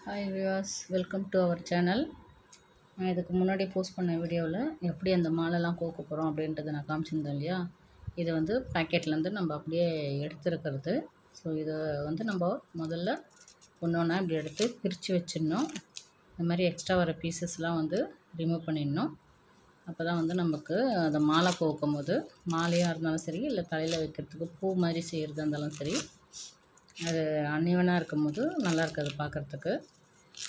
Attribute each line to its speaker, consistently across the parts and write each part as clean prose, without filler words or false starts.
Speaker 1: Hi viewers, welcome to our channel. நான் இதுக்கு முன்னாடி போஸ்ட் பண்ண வீடியோவில் எப்படி அந்த மாலைலாம் கோக்க போகிறோம் அப்படின்றத நான் காமிச்சிருந்தேன் இல்லையா. இதை வந்து பேக்கெட்லேருந்து நம்ம அப்படியே எடுத்துருக்கிறது. ஸோ இதை வந்து நம்ம முதல்ல ஒன்று ஒன்றா இப்படி எடுத்து பிரித்து வச்சிடணும். இந்த மாதிரி எக்ஸ்ட்ரா வர பீசஸ்லாம் வந்து ரிமூவ் பண்ணிடணும். அப்போ தான் வந்து நமக்கு அந்த மாலை கோக்கும் போது மாலையாக இருந்தாலும் சரி, இல்லை தலையில் வைக்கிறதுக்கு பூ மாதிரி செய்கிறதா இருந்தாலும் சரி, அது அன்னிவனாக இருக்கும்போது நல்லா இருக்காது பார்க்குறதுக்கு.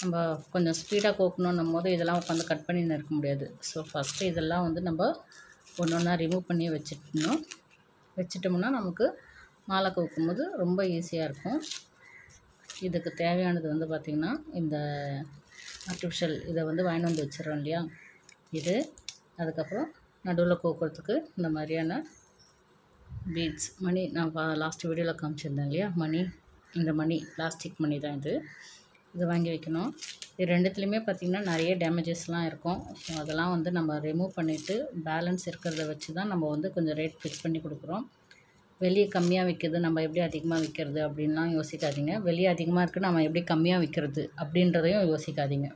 Speaker 1: நம்ம கொஞ்சம் ஸ்பீடாக கோக்கணுன்னும் போது இதெல்லாம் உட்காந்து கட் பண்ணின்னு இருக்க முடியாது. ஸோ ஃபஸ்ட்டு இதெல்லாம் வந்து நம்ம ஒன்று ஒன்றா ரிமூவ் பண்ணி வச்சிட்டோம்னா நமக்கு மாலை கோக்கும்போது ரொம்ப ஈஸியாக இருக்கும். இதுக்கு தேவையானது வந்து பார்த்திங்கன்னா, இந்த ஆர்டிஃபிஷியல் இதை வந்து வாங்கிட்டு வந்து வச்சிடறோம் இல்லையா, இது. அதுக்கப்புறம் நடுவில் கோக்கிறதுக்கு இந்த மாதிரியான பீட்ஸ் மணி நான் லாஸ்ட் வீடியோவில் காமிச்சிருந்தேன் இல்லையா, மணி. இந்த மணி பிளாஸ்டிக் மணி தான் இது வாங்கி வைக்கணும். இது ரெண்டுத்துலேயுமே பார்த்திங்கன்னா நிறைய டேமேஜஸ்லாம் இருக்கும். ஸோ அதெல்லாம் வந்து நம்ம ரிமூவ் பண்ணிவிட்டு பேலன்ஸ் இருக்கிறத வச்சு தான் நம்ம வந்து கொஞ்சம் ரேட் ஃபிக்ஸ் பண்ணி கொடுக்குறோம். வெளியே கம்மியாக விற்கிது, நம்ம எப்படி அதிகமாக விற்கிறது அப்படின்லாம் யோசிக்காதீங்க. வெளியே அதிகமாக இருக்குது, நம்ம எப்படி கம்மியாக விற்கிறது அப்படின்றதையும் யோசிக்காதீங்க.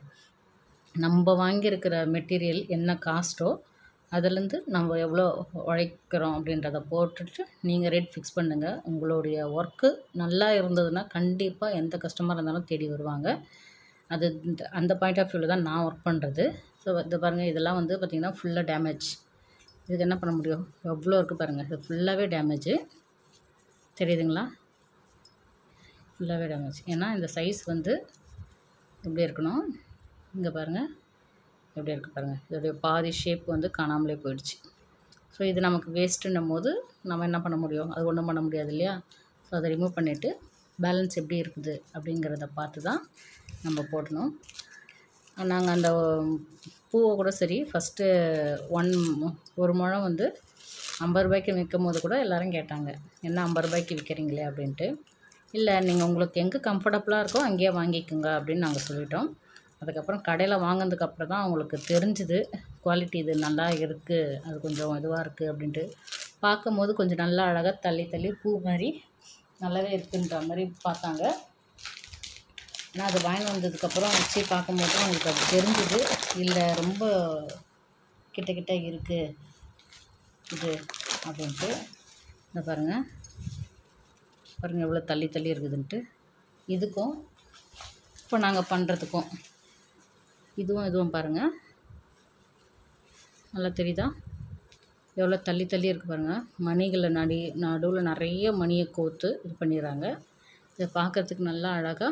Speaker 1: நம்ம வாங்கியிருக்கிற மெட்டீரியல் என்ன காஸ்ட்டோ அதுலேருந்து நம்ம எவ்வளோ உழைக்கிறோம் அப்படின்றத போட்டுட்டு நீங்கள் ரேட் ஃபிக்ஸ் பண்ணுங்கள். உங்களுடைய ஒர்க்கு நல்லா இருந்ததுன்னா கண்டிப்பாக எந்த கஸ்டமர் இருந்தாலும் தேடி வருவாங்க. அது அந்த பாயிண்ட் ஆஃப் வியூவில் தான் நான் ஒர்க் பண்ணுறது. ஸோ இது பாருங்கள், இதெல்லாம் வந்து பார்த்திங்கன்னா ஃபுல்லாக டேமேஜ். இதுக்கு என்ன பண்ண முடியும், எவ்வளோ இருக்குது பாருங்கள். இது ஃபுல்லாகவே டேமேஜு, தெரியுதுங்களா? ஃபுல்லாகவே டேமேஜ். ஏன்னா இந்த சைஸ் வந்து எப்படி இருக்கணும், இங்கே பாருங்கள் எப்படி இருக்குது பாருங்கள். இதோடைய பாதி ஷேப் வந்து காணாமலே போயிடுச்சு. ஸோ இது நமக்கு வேஸ்ட்டுன்னும் போது நம்ம என்ன பண்ண முடியும், அது ஒன்றும் பண்ண முடியாது இல்லையா. ஸோ அதை ரிமூவ் பண்ணிவிட்டு பேலன்ஸ் எப்படி இருக்குது அப்படிங்கிறத பார்த்து தான் நம்ம போடணும். நாங்கள் அந்த பூவை கூட சரி, ஃபஸ்ட்டு ஒரு முழம் வந்து 50 ரூபாய்க்கு விற்கும் போது கூட எல்லோரும் கேட்டாங்க, என்ன 50 ரூபாய்க்கு விற்கிறீங்களே அப்படின்ட்டு. இல்லை, நீங்கள் உங்களுக்கு எங்கே கம்ஃபர்டபுளாக இருக்கோ அங்கேயே வாங்கிக்கோங்க அப்படின்னு நாங்கள் சொல்லிட்டோம். அதுக்கப்புறம் கடையில் வாங்கினதுக்கப்புறம் தான் அவங்களுக்கு தெரிஞ்சுது குவாலிட்டி இது நல்லா இருக்குது, அது கொஞ்சம் இதுவாக இருக்குது அப்படின்ட்டு. பார்க்கும்போது கொஞ்சம் நல்லா அழகாக தள்ளி பூ மாதிரி நல்லாவே இருக்குன்ற மாதிரி பார்த்தாங்க. ஆனால் அது வாங்கி வந்ததுக்கப்புறம் வச்சு பார்க்கும்போது அவங்களுக்கு அது தெரிஞ்சுது, இல்லை ரொம்ப கிட்ட இருக்குது இது அப்படின்ட்டு. இந்த பாருங்கள் எவ்வளோ தள்ளி இருக்குதுன்ட்டு. இதுக்கும் இப்போ நாங்கள் பண்ணுறதுக்கும் இதுவும் பாருங்கள், நல்லா தெரியுதா எவ்வளோ தள்ளி இருக்குது பாருங்கள். மணிகளை நடுவில் நிறைய மணியை கோர்த்து இது பண்ணிடுறாங்க. இதை பார்க்குறதுக்கு நல்லா அழகாக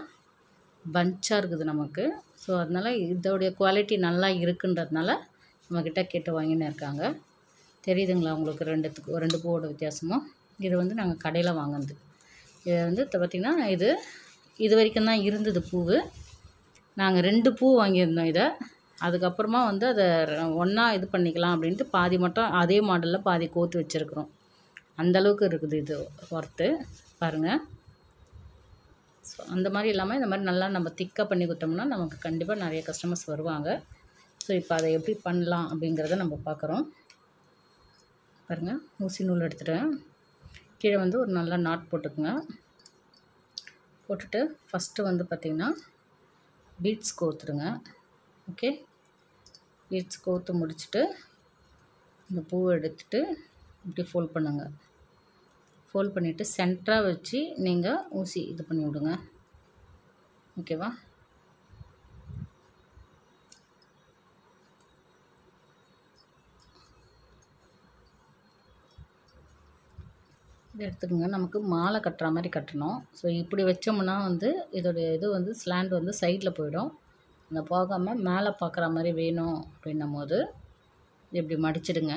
Speaker 1: பஞ்சாக இருக்குது நமக்கு. ஸோ அதனால் இதோடைய குவாலிட்டி நல்லா இருக்குன்றதுனால நம்மக்கிட்ட கேட்டு வாங்கின்னு இருக்காங்க. தெரியுதுங்களா உங்களுக்கு ரெண்டு பூவோட வித்தியாசமும்? இது வந்து நாங்கள் கடையில் வாங்கினது. இது வந்து பார்த்திங்கன்னா இது வரைக்கும் தான் இருந்தது பூவு. நாங்கள் 2 பூ வாங்கியிருந்தோம் இதை. அதுக்கப்புறமா வந்து அதை ஒன்றா இது பண்ணிக்கலாம் அப்படின்ட்டு பாதி மட்டும் அதே மாடலில் பாதி கோர்த்து வச்சுருக்குறோம். அந்தளவுக்கு இருக்குது இது ஒர்த்து பாருங்கள். ஸோ அந்த மாதிரி இல்லாமல் இந்த மாதிரி நல்லா நம்ம திக்காக பண்ணி கொடுத்தோம்னா நமக்கு கண்டிப்பாக நிறைய கஸ்டமர்ஸ் வருவாங்க. ஸோ இப்போ அதை எப்படி பண்ணலாம் அப்படிங்கிறத நம்ம பார்க்குறோம். பாருங்கள், ஊசி நூல் எடுத்துகிட்டேன். கீழே வந்து ஒரு நல்ல நாட் போட்டுக்குங்க. போட்டுட்டு ஃபஸ்ட்டு வந்து பார்த்திங்கன்னா பீட்ஸ் கோர்த்துருங்க. ஓகே, பீட்ஸ் கோர்த்து முடிச்சுட்டு இந்த பூவை எடுத்துகிட்டு இப்படி ஃபோல்ட் பண்ணுங்க. ஃபோல்ட் பண்ணிவிட்டு சென்டராக வச்சு நீங்கள் ஊசி இது பண்ணி விடுங்க. ஓகேவா? இது எடுத்துக்கோங்க. நமக்கு மாலை கட்டுற மாதிரி கட்டணும். ஸோ இப்படி வச்சோம்னா வந்து இதோடைய இது வந்து ஸ்லாண்ட் வந்து சைடில் போயிடும். அந்த போகாமல் மேலே பார்க்குற மாதிரி வேணும் அப்படின்னும் போது இப்படி மடிச்சிடுங்க.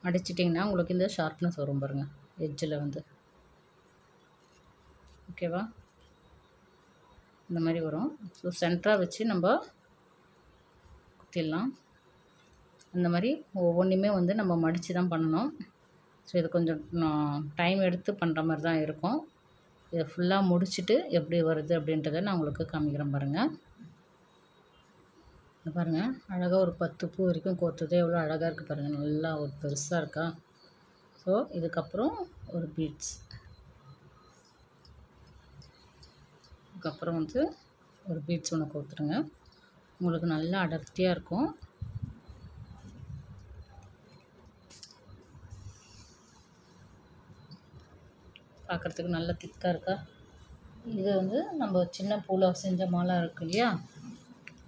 Speaker 1: மடிச்சிட்டிங்கன்னா உங்களுக்கு இந்த ஷார்ப்னஸ் வரும் பாருங்கள் எட்ஜில் வந்து. ஓகேவா? இந்த மாதிரி வரும். ஸோ சென்டராக வச்சு நம்ம குத்திடலாம். அந்த மாதிரி ஒவ்வொன்றுமே வந்து நம்ம மடித்து தான் பண்ணணும். ஸோ இது கொஞ்சம் டைம் எடுத்து பண்ணுற மாதிரி தான் இருக்கும். இதை ஃபுல்லாக முடிச்சுட்டு எப்படி வருது அப்படின்றத நான் உங்களுக்கு காமிக்கிறேன் பாருங்கள். இது பாருங்கள், அழகாக ஒரு 10 பூ வரைக்கும் கோர்த்தது எவ்வளோ அழகாக இருக்குது பாருங்கள். நல்லா ஒரு பெருசாக இருக்கா. ஸோ இதுக்கப்புறம் ஒரு பீட்ஸ், அதுக்கப்புறம் வந்து ஒரு பீட்ஸ் ஒன்று கோத்துருங்க. உங்களுக்கு நல்லா அடர்த்தியாக இருக்கும். பார்க்குறதுக்கு நல்ல திக்காக இருக்கா? இது வந்து நம்ம சின்ன பூவில் செஞ்ச மாலை இருக்கு இல்லையா,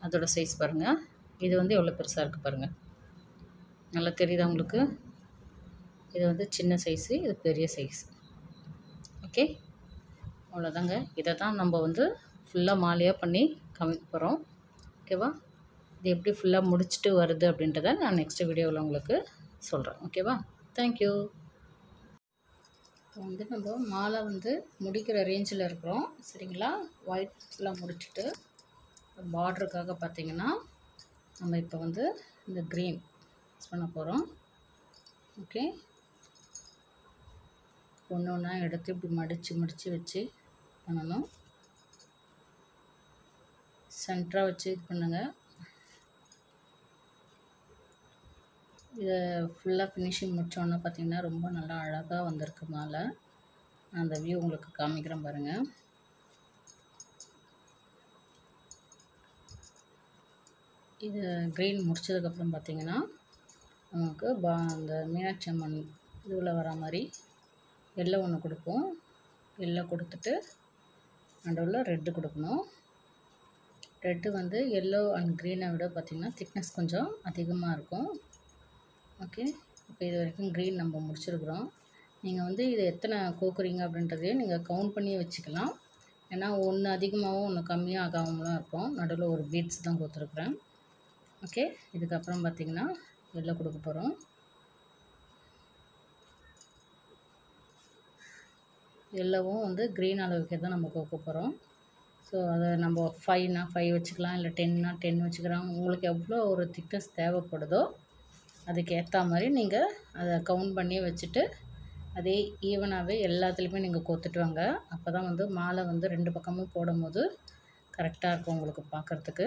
Speaker 1: அதோட சைஸ் பாருங்கள். இது வந்து எவ்வளோ பெருசாக இருக்குது பாருங்கள். நல்லா தெரியுதா உங்களுக்கு? இது வந்து சின்ன சைஸு, இது பெரிய சைஸ். ஓகே, அவ்வளோதாங்க. இதை தான் நம்ம வந்து ஃபுல்லாக மாலையாக பண்ணி காமிக்க போகிறோம். ஓகேவா? இது எப்படி ஃபுல்லாக முடிச்சுட்டு வருது அப்படின்றத நான் நெக்ஸ்ட் வீடியோவில் உங்களுக்கு சொல்கிறேன். ஓகேவா? தேங்க்யூ. இப்போ வந்து நம்ம மாலை வந்து முடிக்கிற ரேஞ்சில் இருக்கிறோம். சரிங்களா? ஒயிட்டில் முடிச்சுட்டு பார்டருக்காக பார்த்திங்கன்னா நம்ம இப்போ வந்து இந்த க்ரீன் யூஸ் பண்ண போகிறோம். ஓகே, ஒன்று ஒன்றா எடுத்து இப்படி மடித்து வச்சு பண்ணணும். சென்டராக வச்சு இது பண்ணுங்கள். இதை ஃபுல்லாக ஃபினிஷிங் முடித்தோன்னா பார்த்திங்கன்னா ரொம்ப நல்லா அழகாக வந்திருக்கு மாலை. அந்த வியூ உங்களுக்கு காமிக்கிறேன் பாருங்கள். இது க்ரீன் முடித்ததுக்கப்புறம் பார்த்திங்கன்னா நமக்கு அந்த மீனாட்சி அம்மன் இதுவில் வர மாதிரி எல்லோ ஒன்று கொடுப்போம். எல்லோ கொடுத்துட்டு நடுவில் ரெட்டு கொடுக்கணும். ரெட்டு வந்து எல்லோ அண்ட் க்ரீனை விட பார்த்திங்கன்னா திக்னஸ் கொஞ்சம் அதிகமாக இருக்கும். ஓகே, இப்போ இது வரைக்கும் க்ரீன் நம்ம முடிச்சிருக்கிறோம். நீங்கள் வந்து இதை எத்தனை கோக்குறீங்க அப்படின்றதையும் நீங்கள் கவுண்ட் பண்ணி வச்சுக்கலாம். ஏன்னா ஒன்று அதிகமாகவும் ஒன்று கம்மியாக ஆகாமலாம் இருக்கும். நடுவில் ஒரு பீட்ஸ் தான் கொடுத்துருக்குறேன். ஓகே, இதுக்கப்புறம் பார்த்திங்கன்னா எல்லோ கொடுக்க போகிறோம். எல்லோவும் வந்து க்ரீன் அளவுக்கு தான் நம்ம கோக்க போகிறோம். ஸோ அதை நம்ம 5னா 5 வச்சுக்கலாம், இல்லை 10னா 10 வச்சுக்கலாம். உங்களுக்கு எவ்வளோ ஒரு திக்னஸ் தேவைப்படுதோ அதுக்கு ஏற்ற மாதிரி நீங்கள் அதை கவுண்ட் பண்ணி வச்சுட்டு அதே ஈவனாகவே எல்லாத்துலேயுமே நீங்கள் கோத்துட்டு வாங்க. அப்போ தான் வந்து மாலை வந்து 2 பக்கமும் போடும்போது கரெக்டாக இருக்கும் உங்களுக்கு பார்க்குறதுக்கு.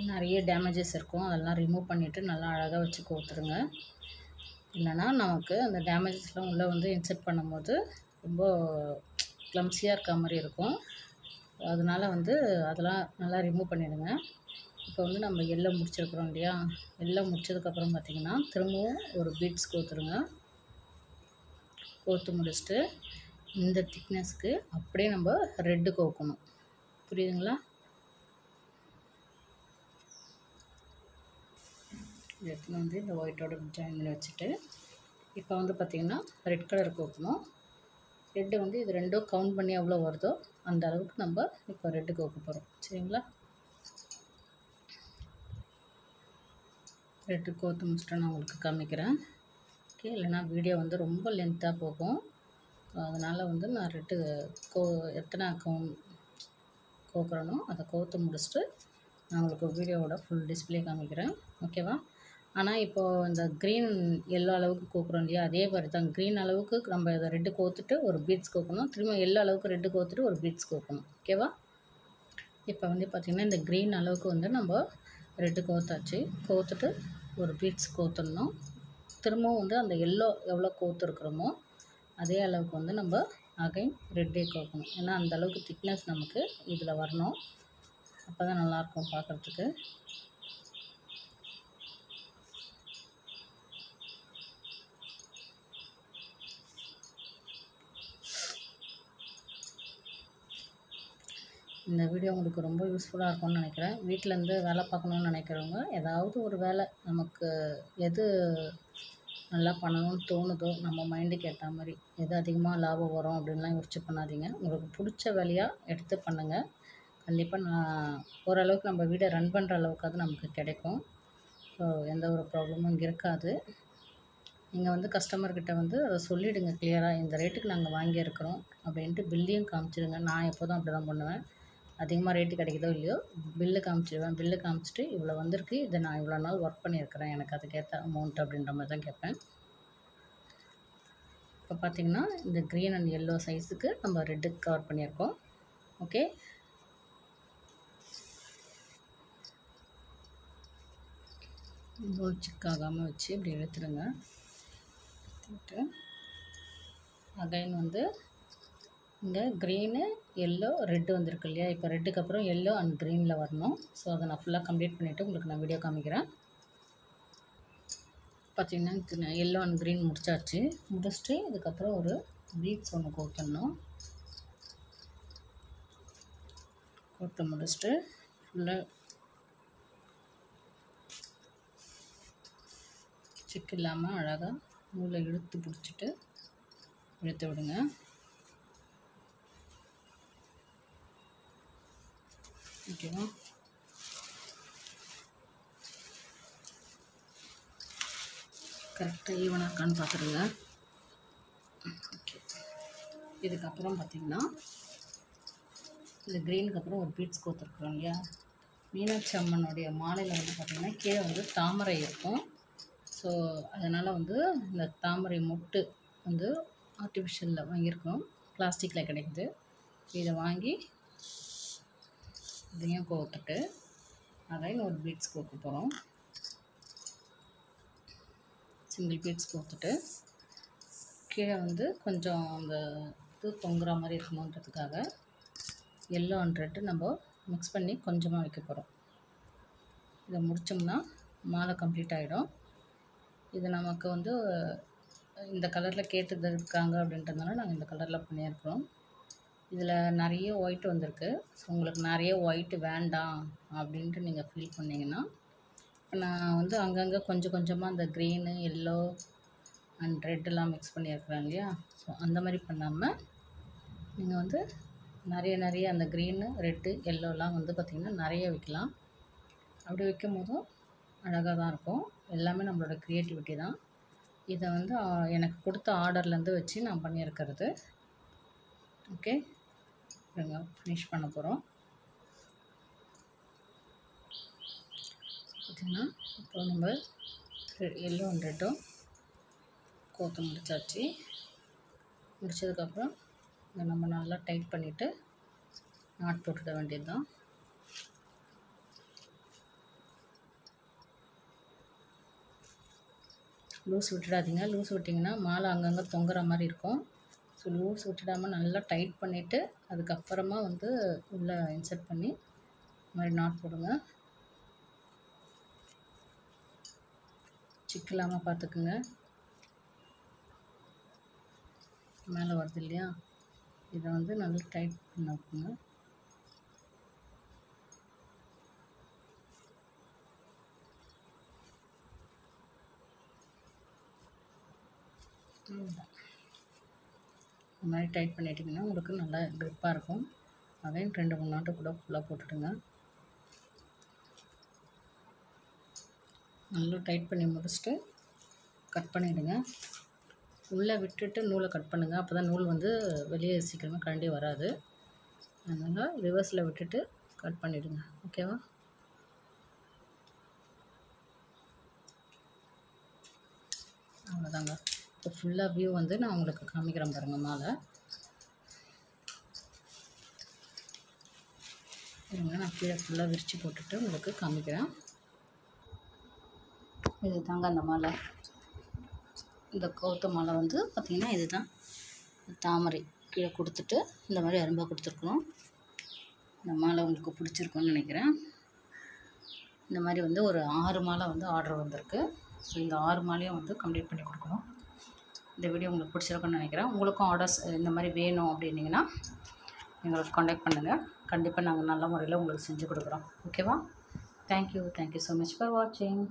Speaker 1: நிறைய டேமேஜஸ் இருக்கும், அதெல்லாம் ரிமூவ் பண்ணிவிட்டு நல்லா அழகாக வச்சு கோத்துருங்க. இல்லைனா நமக்கு அந்த டேமேஜஸ்லாம் உள்ளே வந்து இன்செர்ட் பண்ணும்போது ரொம்ப க்ளம்ஸியாக இருக்க மாதிரி இருக்கும். அதனால் வந்து அதெல்லாம் நல்லா ரிமூவ் பண்ணிவிடுங்க. இப்போ வந்து நம்ம எல்லோ முடிச்சிருக்கிறோம் இல்லையா, எல்லோ முடிச்சதுக்கப்புறம் பார்த்திங்கன்னா திரும்பவும் ஒரு பீட்ஸ் கோத்துருங்க. கோத்து முடிச்சுட்டு இந்த திக்னஸ்க்கு அப்படியே நம்ம ரெட்டு கோக்கணும். புரியுதுங்களா? எடுத்துன்னு வந்து இந்த ஒயிட்டோட ஜாயின் பண்ணி வச்சுட்டு இப்போ வந்து பார்த்திங்கன்னா ரெட் கலர் கோக்கணும். ரெட்டு வந்து இது ரெண்டும் கவுண்ட் பண்ணி எவ்வளோ வருதோ அந்த அளவுக்கு நம்ம இப்போ ரெட்டு கோக்க போகிறோம். சரிங்களா? ரெட்டு கோத்து முடிச்சுட்டு நான் உங்களுக்கு காமிக்கிறேன். ஓகே, இல்லைனா வீடியோ வந்து ரொம்ப லென்த்தாக போகும். அதனால் வந்து நான் ரெட்டு எத்தனை கோக்குறனோ அதை கோத்து முடிச்சுட்டு நான் உங்களுக்கு வீடியோவோட ஃபுல் டிஸ்பிளே காமிக்கிறேன். ஓகேவா? ஆனால் இப்போது இந்த க்ரீன் எல்லோ அளவுக்கு கோக்குறோம் இல்லையா, அதே மாதிரி தான் க்ரீன் அளவுக்கு நம்ம இதை ரெட்டு கோத்துட்டு ஒரு பீட்ஸ் கோக்கணும். திரும்ப எல்லோ அளவுக்கு ரெட்டு கோத்துட்டு ஒரு பீட்ஸ் கோக்கணும். ஓகேவா? இப்போ வந்து பார்த்திங்கன்னா இந்த க்ரீன் அளவுக்கு வந்து நம்ம ரெட்டு கோத்தாச்சு. கோத்துட்டு ஒரு பீட்ஸ் கோத்துடணும். திரும்பவும் வந்து அந்த எல்லோ எவ்வளோ கோத்துருக்குறோமோ அதே அளவுக்கு வந்து நம்ம அகைன் ரெட்டே கோக்கணும். ஏன்னா அந்த அளவுக்கு திக்னஸ் நமக்கு இதில் வரணும். அப்போ தான் நல்லாயிருக்கும் பார்க்குறதுக்கு. இந்த வீடியோ உங்களுக்கு ரொம்ப யூஸ்ஃபுல்லாக இருக்கும்னு நினைக்கிறேன். வீட்டிலேருந்து வேலை பார்க்கணுன்னு நினைக்கிறவங்க ஏதாவது ஒரு வேலை நமக்கு எது நல்லா பண்ணணும்னு தோணுதோ நம்ம மைண்டுக்கு ஏற்ற மாதிரி எது அதிகமாக லாபம் வரும் அப்படின்லாம் யோசிச்சு பண்ணாதீங்க. உங்களுக்கு பிடிச்ச வேலையாக எடுத்து பண்ணுங்கள். கண்டிப்பாக நான் ஓரளவுக்கு நம்ம வீடை ரன் பண்ணுற அளவுக்காவது நமக்கு கிடைக்கும். ஸோ எந்த ஒரு ப்ராப்ளமும் இங்கே இருக்காது. நீங்கள் வந்து கஸ்டமர்கிட்ட வந்து அதை சொல்லிவிடுங்க கிளியராக, இந்த ரேட்டுக்கு நாங்கள் வாங்கியிருக்கிறோம் அப்படின்ட்டு பில்லையும் காமிச்சிடுங்க. நான் எப்போதும் அப்படி தான் பண்ணுவேன். அதிகமாக ரேட்டு கிடைக்குதோ இல்லையோ பில்லு காமிச்சிடுவேன். பில்லு காமிச்சிட்டு இவ்வளோ வந்திருக்கு, இதை நான் இவ்வளோ நாள் ஒர்க் பண்ணியிருக்கிறேன், எனக்கு அதுக்கேற்ற அமௌண்ட் அப்படின்ற மாதிரி தான் கேட்பேன். இப்போ பார்த்திங்கன்னா இந்த க்ரீன் அண்ட் எல்லோ சைஸுக்கு நம்ம ரெட்டு கவர் பண்ணியிருக்கோம். ஓகே, நூல் சிக்காகாமல் வச்சு இப்படி இழுத்துடுங்க. முடிச்சுட்டு அகைன் வந்து இங்கே க்ரீனு எல்லோ ரெட்டு வந்திருக்கு இல்லையா, இப்போ ரெட்டுக்கு அப்புறம் எல்லோ அண்ட் க்ரீனில் வரணும். ஸோ அதை நான் ஃபுல்லாக கம்ப்ளீட் பண்ணிவிட்டு உங்களுக்கு நான் வீடியோ காமிக்கிறேன். பார்த்திங்கன்னா எல்லோ அண்ட் க்ரீன் முடிச்சுட்டு இதுக்கப்புறம் ஒரு பீட்ஸ் ஒன்று கோர்த்துடணும். கோர்த்து முடிச்சுட்டு ஃபுல்லாக சிக்கு இல்லாமல் அழகாக நூலை இழுத்து பிடிச்சிட்டு இழுத்து விடுங்க. ஓகேவா? கரெக்டாக ஈவனாக இருக்கான்னு பார்த்துருங்க. ஓகே, இதுக்கப்புறம் பார்த்திங்கன்னா இந்த க்ரீனுக்கு அப்புறம் ஒரு பீட்ஸ் கோத்துருக்குறோம் இல்லையா, மீனாட்சி அம்மனுடைய மாலையில் வந்து பார்த்திங்கன்னா கீழே வந்து தாமரை இருக்கும். ஸோ அதனால் வந்து இந்த தாமரை மொட்டு வந்து ஆர்டிஃபிஷியலில் வாங்கியிருக்கோம், பிளாஸ்டிக்கில் கிடைக்குது. இதை வாங்கி இதையும் கோத்துட்டு அதையும் ஒரு பீட்ஸ் கோக்க போகிறோம். சிங்கிள் பீட்ஸ் கோத்துட்டு கீழே வந்து கொஞ்சம் அந்த இது தொங்குற மாதிரி இருக்கணுன்றதுக்காக எல்லோ அண்ட் ரெட்டு நம்ம மிக்ஸ் பண்ணி கொஞ்சமாக வைக்க போகிறோம். இதை முடித்தோம்னா மாலை கம்ப்ளீட் ஆகிடும். இது நமக்கு வந்து இந்த கலரில் கேட்டுருக்காங்க அப்படின்றதுனால நாங்கள் இந்த கலரில் பண்ணியிருக்கிறோம். இதில் நிறைய ஒயிட் வந்திருக்கு. ஸோ உங்களுக்கு நிறைய ஒயிட் வேண்டாம் அப்படின்ட்டு நீங்கள் ஃபீல் பண்ணிங்கன்னா, நான் வந்து அங்கங்கே கொஞ்சம் கொஞ்சமாக அந்த க்ரீனு எல்லோ அண்ட் ரெட்டெல்லாம் மிக்ஸ் பண்ணியிருக்கிறேன் இல்லையா, ஸோ அந்த மாதிரி பண்ணாமல் நீங்கள் வந்து நிறைய அந்த க்ரீனு ரெட்டு எல்லோலாம் வந்து பார்த்திங்கன்னா நிறைய வைக்கலாம். அப்படி வைக்கும் போதும் அழகாக தான் இருக்கும். எல்லாமே நம்மளோட க்ரியேட்டிவிட்டி தான். இதை வந்து எனக்கு கொடுத்த ஆர்டர்லேருந்து வச்சு நான் பண்ணியிருக்கிறது. ஓகே, நாங்கள் ஃபினிஷ் பண்ண போகிறோம். பார்த்திங்கன்னா இப்போ நம்ம எல்லோ அண்ட் ரெட்டும் கோத்து முடிச்சாச்சு. முடித்ததுக்கப்புறம் இதை நம்ம நல்லா டைட் பண்ணிவிட்டு நாட் போட்டுட வேண்டியது தான். லூஸ் விட்டுடாதீங்க. லூஸ் விட்டிங்கன்னா மாலை அங்கங்கே தொங்குற மாதிரி இருக்கும். ஸோ லூஸ் விட்டுடாமல் நல்லா டைட் பண்ணிவிட்டு அதுக்கப்புறமா வந்து உள்ளே இன்சர்ட் பண்ணி இந்த மாதிரி நாட் போடுங்க. சிக்கு இல்லாமல் பார்த்துக்குங்க. மேலே வருது இல்லையா, இதை வந்து நல்லா டைட் பண்ண வைக்குங்க. இந்த மாதிரி டைட் பண்ணிட்டிங்கன்னா உங்களுக்கு நல்லா க்ரிப்பாக இருக்கும். அதையும் 2-3 நாட்டு கூட ஃபுல்லாக போட்டுடுங்க. நல்லா டைட் பண்ணி முடிச்சுட்டு கட் பண்ணிவிடுங்க. உள்ளே விட்டுட்டு நூலை கட் பண்ணுங்கள். அப்போ தான் நூல் வந்து வெளியே சீக்கிரமாக கழண்டி வராது. அதனால் ரிவர்ஸில் விட்டுட்டு கட் பண்ணிவிடுங்க. ஓகேவா? அவ்வளோதாங்க. இப்போ ஃபுல்லாக வியூ வந்து நான் உங்களுக்கு காமிக்கிறேன் பாருங்கள். மாலை இருங்க, நான் கீழே ஃபுல்லாக விரித்து போட்டுட்டு உங்களுக்கு காமிக்கிறேன். இது தாங்க அந்த மாலை. இந்த கௌத்த மாலை வந்து பார்த்திங்கன்னா இதுதான் தாமரை கீழே கொடுத்துட்டு இந்த மாதிரி அரும்பாக கொடுத்துருக்குறோம். இந்த மாலை உங்களுக்கு பிடிச்சிருக்குன்னு நினைக்கிறேன். இந்த மாதிரி வந்து ஒரு 6 மாலை வந்து ஆர்டர் வந்திருக்கு. ஸோ இந்த 6 மாலையும் வந்து கம்ப்ளீட் பண்ணி கொடுக்கணும். இந்த வீடியோ உங்களுக்கு பிடிச்சிருக்குன்னு நினைக்கிறேன். உங்களுக்கும் ஆர்டர்ஸ் இந்த மாதிரி வேணும் அப்படின்னிங்கன்னா எங்களுக்கு காண்டாக்ட் பண்ணுங்கள். கண்டிப்பாக நாங்கள் நல்ல முறையில் உங்களுக்கு செஞ்சு கொடுக்குறோம். ஓகேவா? தேங்க்யூ ஸோ மச் ஃபார் வாட்சிங்.